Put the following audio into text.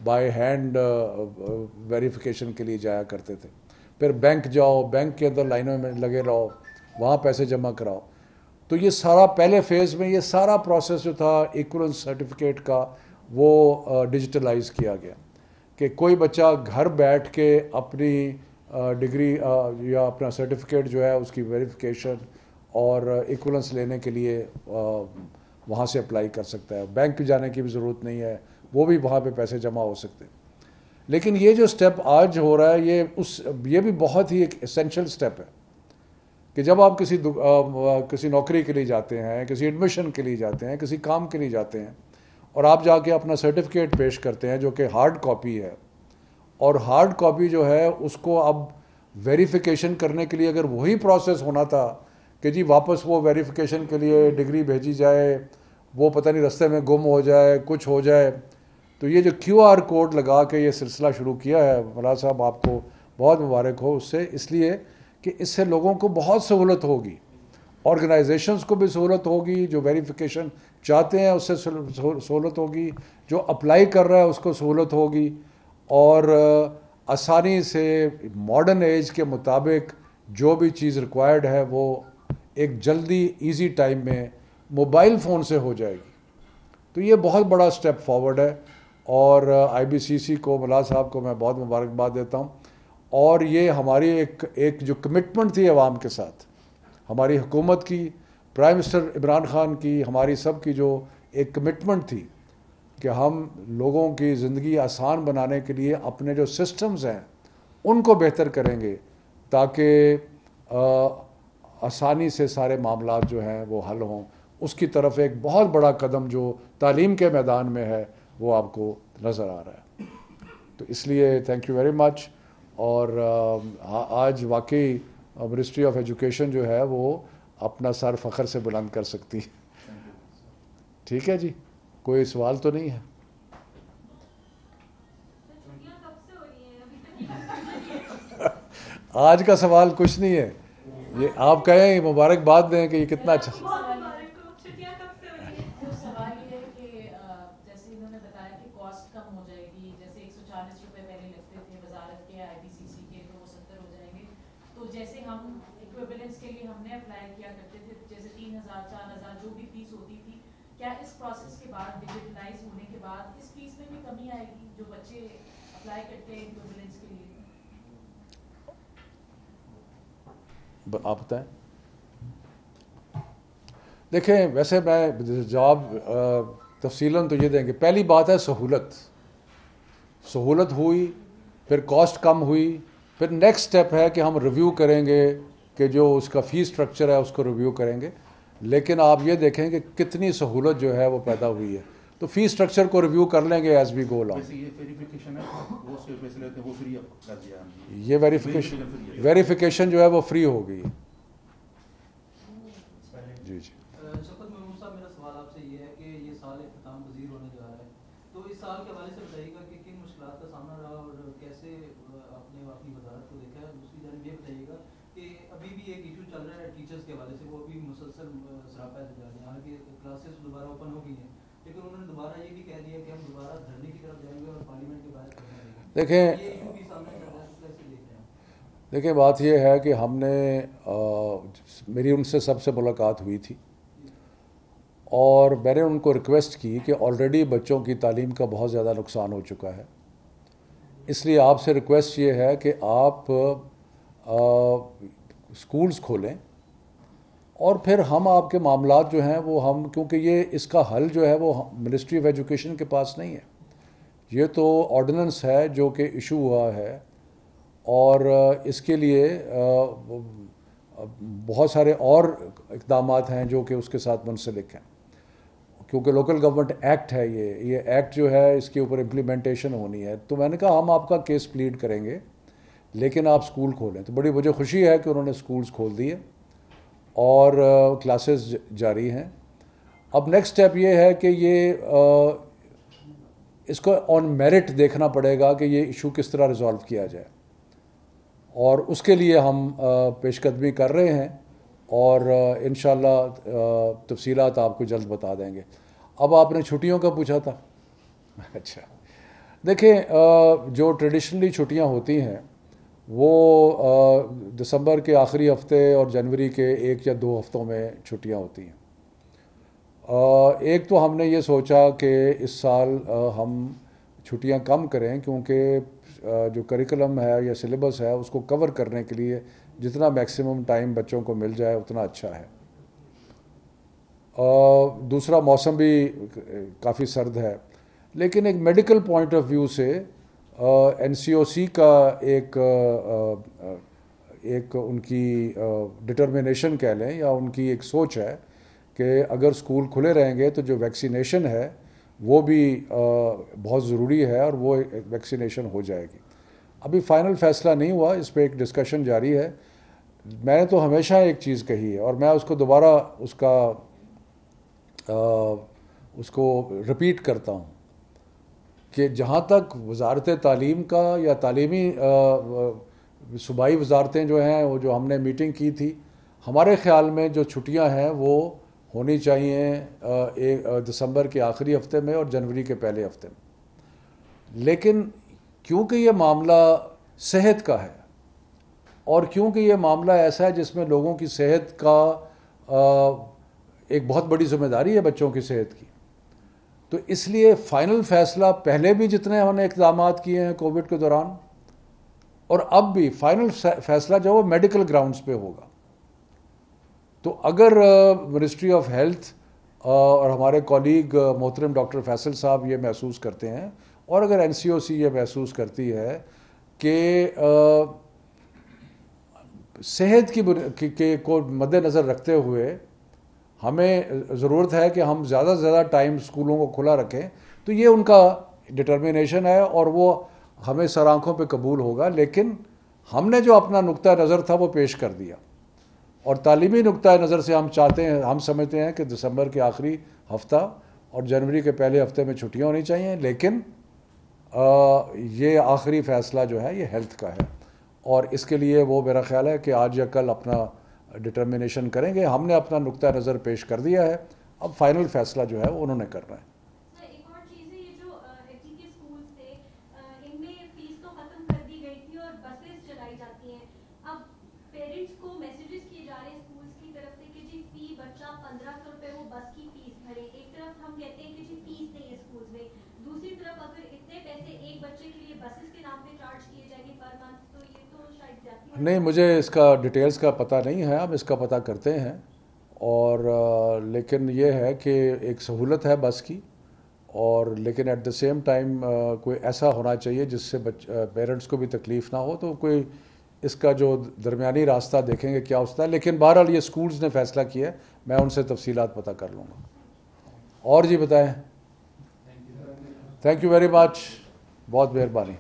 By hand verification کے لیے جایا کرتے تھے. پھر بینک جاؤ, بینک کے اندر لائنوں میں لگے رہو, وہاں پیسے جمع کراؤ. تو یہ سارا پہلے فیز میں یہ سارا پروسیس جو تھا ایکولنس سرٹیفکیٹ کا وہ ڈیجیٹلائز کیا گیا کہ کوئی بچہ گھر بیٹھ کے اپنی ڈگری یا اپنا سرٹیفکیٹ جو ہے اس کی ویریفیکیشن اور ایکولنس لینے کے لیے وہاں سے اپلائی کر سکتا ہے. بینک جانے کی بھی ضرورت نہیں ہے, وہ بھی وہاں پہ پیسے جمع ہو سکتے ہیں. لیکن یہ جو سٹیپ آج ہو رہا ہے یہ بھی بہت ہی ایک اسینشل سٹیپ ہے کہ جب آپ کسی نوکری کے لیے جاتے ہیں, کسی ایڈمیشن کے لیے جاتے ہیں, کسی کام کے لیے جاتے ہیں اور آپ جا کے اپنا سرٹیفکیٹ پیش کرتے ہیں جو کہ ہارڈ کاپی ہے, اور ہارڈ کاپی جو ہے اس کو اب ویریفیکیشن کرنے کے لیے اگر وہی پروسیس ہونا تھا کہ جی واپس وہ ویریفیکیشن کے لیے ڈگری بھیجی جائے, وہ پتہ نہیں رستے میں گم ہو جائے, کچھ ہو جائے. تو یہ جو کیو آر کوڈ لگا کے یہ سلسلہ شروع کیا ہے مولانا صاحب, آپ کو بہت مبارک ہو اس سے, اس لیے کہ اس سے لوگوں کو بہت سہولت ہوگی, آرگنائزیشنز کو بھی سہولت ہوگی, جو ویریفیکیشن چاہتے ہیں اس سے سہولت ہوگی, جو اپلائی کر رہا ہے اس کو سہولت ہوگی, اور آسانی سے ماڈرن ایج کے مطابق جو بھی چیز ریکوائرڈ ہے وہ ایک جلدی ایزی ٹائم میں موبائل فون سے ہو جائے گی. تو یہ بہت بڑا سٹیپ فارورڈ ہے, اور آئی بی سی سی کو, ملا صاحب کو میں بہت مبارکباد دیتا ہوں. اور یہ ہماری ایک جو کمٹمنٹ تھی عوام کے ساتھ, ہماری حکومت کی, پرائم منسٹر عمران خان کی, ہماری سب کی جو ایک کمٹمنٹ تھی کہ ہم لوگوں کی زندگی آسان بنانے کے لیے اپنے جو سسٹمز ہیں ان کو بہتر کریں گے تاکہ آسانی سے سارے معاملات جو ہیں وہ حل ہوں. اس کی طرف ایک بہت بڑا قدم جو تعلیم کے میدان میں ہے وہ آپ کو نظر آ رہا ہے. تو اس لیے تھینک یو ویری مچ. اور آج واقعی منسٹری آف ایجوکیشن جو ہے وہ اپنا سر فخر سے بلند کر سکتی ہے. ٹھیک ہے جی, کوئی سوال تو نہیں ہے؟ آج کا سوال کچھ نہیں ہے, یہ آپ کہیں مبارکباد دیں کہ یہ کتنا اچھا. سوال یہ ہے کہ جیسے انہوں نے بتایا کہ کاسٹ کم ہو جائے گی, جیسے 140 روپے پہلے لگتے تھے وزارت کے آئی بی سی سی کے, تو وہ 70 ہو جائیں گے. تو جیسے ہم ایکویبلنس کے لیے ہم نے اپلائی کیا کرتے تھے, جیسے 3000 4000 جو بھی فیس ہوتی تھی, کیا اس پروسیس کے بعد ڈیجیٹلائز ہونے کے بعد اس فیس میں بھی کمی آئے گی جو بچے اپلائی کرتے ہیں ایکویبلنس کے لیے؟ آپ بتائیں. دیکھیں ویسے میں جواب تفصیلاً تو یہ دیں گے. پہلی بات ہے سہولت ہوئی, پھر کاسٹ کم ہوئی, پھر نیکسٹ سٹیپ ہے کہ ہم ریویو کریں گے کہ جو اس کا فی سٹرکچر ہے اس کو ریویو کریں گے. لیکن آپ یہ دیکھیں کہ کتنی سہولت جو ہے وہ پیدا ہوئی ہے, تو فی سٹرکچر کو ریویو کر لیں گے ایز وی گو along. یہ ویریفیکیشن جو ہے وہ فری ہو گئی. جی جی. شفقت محمود صاحب, میرا سوال آپ سے یہ ہے کہ یہ سال اختتام پذیر ہونے جا رہا ہے, تو اس سال کے حوالے سے بتائیے گا کہ کن مشکلات کا سامنا رہا اور کیسے آپ نے اپنی وزارت کو دیکھا ہے. دوسری جانب یہ بتائیے گا کہ ابھی بھی ایک ایشو چل رہا ہے ٹیچرس کے حوالے سے, وہ ابھی مسلسل سراپا جا رہے ہیں. حالانکہ کلاسز دوبارہ اوپن ہو گئی ہیں, لیکن انہوں نے دوبارہ یہ بھی کہہ دیا کہ ہم دوبارہ دھرنے کی طرف جائیں گے اور پارلیمنٹ کے باہر کرنا رہے گا. دیکھیں یہ ایشو بھی سامنے چل رہا ہے, تو کیسے دیکھ رہے ہیں آپ؟ دیکھیں بات یہ ہے کہ ہم نے میری ان سے سب سے ملاقات ہوئی تھی, اور میں نے ان کو ریکویسٹ کی کہ آلریڈی بچوں کی تعلیم کا بہت زیادہ نقصان ہو چکا ہے, اس لیے آپ سے ریکویسٹ یہ ہے کہ آپ اسکولز کھولیں, اور پھر ہم آپ کے معاملات جو ہیں وہ ہم, کیونکہ یہ اس کا حل جو ہے وہ منسٹری آف ایجوکیشن کے پاس نہیں ہے, یہ تو آرڈیننس ہے جو کہ ایشو ہوا ہے, اور اس کے لیے بہت سارے اور اقدامات ہیں جو کہ اس کے ساتھ منسلک ہیں, کیونکہ لوکل گورنمنٹ ایکٹ ہے یہ ایکٹ جو ہے اس کے اوپر امپلیمنٹیشن ہونی ہے. تو میں نے کہا ہم آپ کا کیس پلیڈ کریں گے لیکن آپ اسکول کھولیں. تو بڑی مجھے خوشی ہے کہ انہوں نے اسکولز کھول دیے اور کلاسز جاری ہیں. اب نیکسٹ اسٹیپ یہ ہے کہ یہ اس کو آن میرٹ دیکھنا پڑے گا کہ یہ ایشو کس طرح ریزالو کیا جائے, اور اس کے لیے ہم پیش قدمی کر رہے ہیں, اور انشاءاللہ تفصیلات آپ کو جلد بتا دیں گے. اب آپ نے چھٹیوں کا پوچھا تھا. اچھا, دیکھیں جو ٹریڈیشنلی چھٹیاں ہوتی ہیں وہ دسمبر کے آخری ہفتے اور جنوری کے 1 یا 2 ہفتوں میں چھٹیاں ہوتی ہیں. ایک تو ہم نے یہ سوچا کہ اس سال ہم چھٹیاں کم کریں کیونکہ جو کریکولم ہے یا سلیبس ہے اس کو کور کرنے کے لیے جتنا میکسیمم ٹائم بچوں کو مل جائے اتنا اچھا ہے. دوسرا موسم بھی کافی سرد ہے، لیکن ایک میڈیکل پوائنٹ آف ویو سے این سی او سی کا ایک ان کی ڈٹرمنیشن کہہ لیں یا ان کی ایک سوچ ہے کہ اگر اسکول کھلے رہیں گے تو جو ویکسینیشن ہے وہ بھی بہت ضروری ہے اور وہ ویکسینیشن ہو جائے گی. ابھی فائنل فیصلہ نہیں ہوا، اس پہ ایک ڈسکشن جاری ہے. میں نے تو ہمیشہ ایک چیز کہی ہے اور میں اس کو دوبارہ اس کو رپیٹ کرتا ہوں کہ جہاں تک وزارت تعلیم کا یا تعلیمی صوبائی وزارتیں جو ہیں وہ جو ہم نے میٹنگ کی تھی، ہمارے خیال میں جو چھٹیاں ہیں وہ ہونی چاہیے دسمبر کے آخری ہفتے میں اور جنوری کے پہلے ہفتے میں. لیکن کیونکہ یہ معاملہ صحت کا ہے اور کیونکہ یہ معاملہ ایسا ہے جس میں لوگوں کی صحت کا ایک بہت بڑی ذمہ داری ہے بچوں کی صحت کی، تو اس لیے فائنل فیصلہ پہلے بھی جتنے ہم نے اقدامات کیے ہیں کووڈ کے دوران اور اب بھی فائنل فیصلہ جو وہ میڈیکل گراؤنڈز پہ ہوگا. تو اگر منسٹری آف ہیلتھ اور ہمارے کولیگ محترم ڈاکٹر فیصل صاحب یہ محسوس کرتے ہیں اور اگر این سی او سی یہ محسوس کرتی ہے کہ صحت کی کو مد نظر رکھتے ہوئے ہمیں ضرورت ہے کہ ہم زیادہ سے زیادہ ٹائم اسکولوں کو کھلا رکھیں، تو یہ ان کا ڈٹرمنیشن ہے اور وہ ہمیں سر آنکھوں پہ قبول ہوگا. لیکن ہم نے جو اپنا نقطہ نظر تھا وہ پیش کر دیا اور تعلیمی نقطہ نظر سے ہم سمجھتے ہیں کہ دسمبر کے آخری ہفتہ اور جنوری کے پہلے ہفتے میں چھٹیاں ہونی چاہیے. لیکن یہ آخری فیصلہ جو ہے یہ ہیلتھ کا ہے اور اس کے لیے وہ میرا خیال ہے کہ آج یا کل اپنا ڈٹرمنیشن کریں گے. ہم نے اپنا نقطہ نظر پیش کر دیا ہے، اب فائنل فیصلہ جو ہے وہ انہوں نے کرنا ہے. ایک اور چیز ہے، یہ جو ایف ٹی کے اسکولز تھے ان میں فیس تو ختم کر دی گئی تھی اور بسیز چلائی جاتی ہیں. اب پیرنٹس کو میسیجز کیے جا رہے ہیں اسکولز کی طرف سے کہ جی فی بچہ 1500 روپے وہ بس کی فیس بھرے. ایک طرف ہم کہتے ہیں کہ جی فیس نہیں ہے اسکولز میں، دوسری طرف اگر اتنے پیسے ایک بچے کے لیے بسز کے نام پہ چارج کیے جائیں گے پر منتھ تو یہ تو شاید زیادتی. نہیں، مجھے اس کا ڈیٹیلز کا پتہ نہیں ہے، ہم اس کا پتہ کرتے ہیں. اور لیکن یہ ہے کہ ایک سہولت ہے بس کی، اور لیکن ایٹ دا سیم ٹائم کوئی ایسا ہونا چاہیے جس سے پیرنٹس کو بھی تکلیف نہ ہو. تو کوئی اس کا جو درمیانی راستہ دیکھیں گے کیا ہوتا ہے. لیکن بہرحال یہ اسکولز نے فیصلہ کیا ہے، میں ان سے تفصیلات پتہ کر لوں گا. اور جی بتائیں. تھینک یو ویری مچ، بہت مہربانی.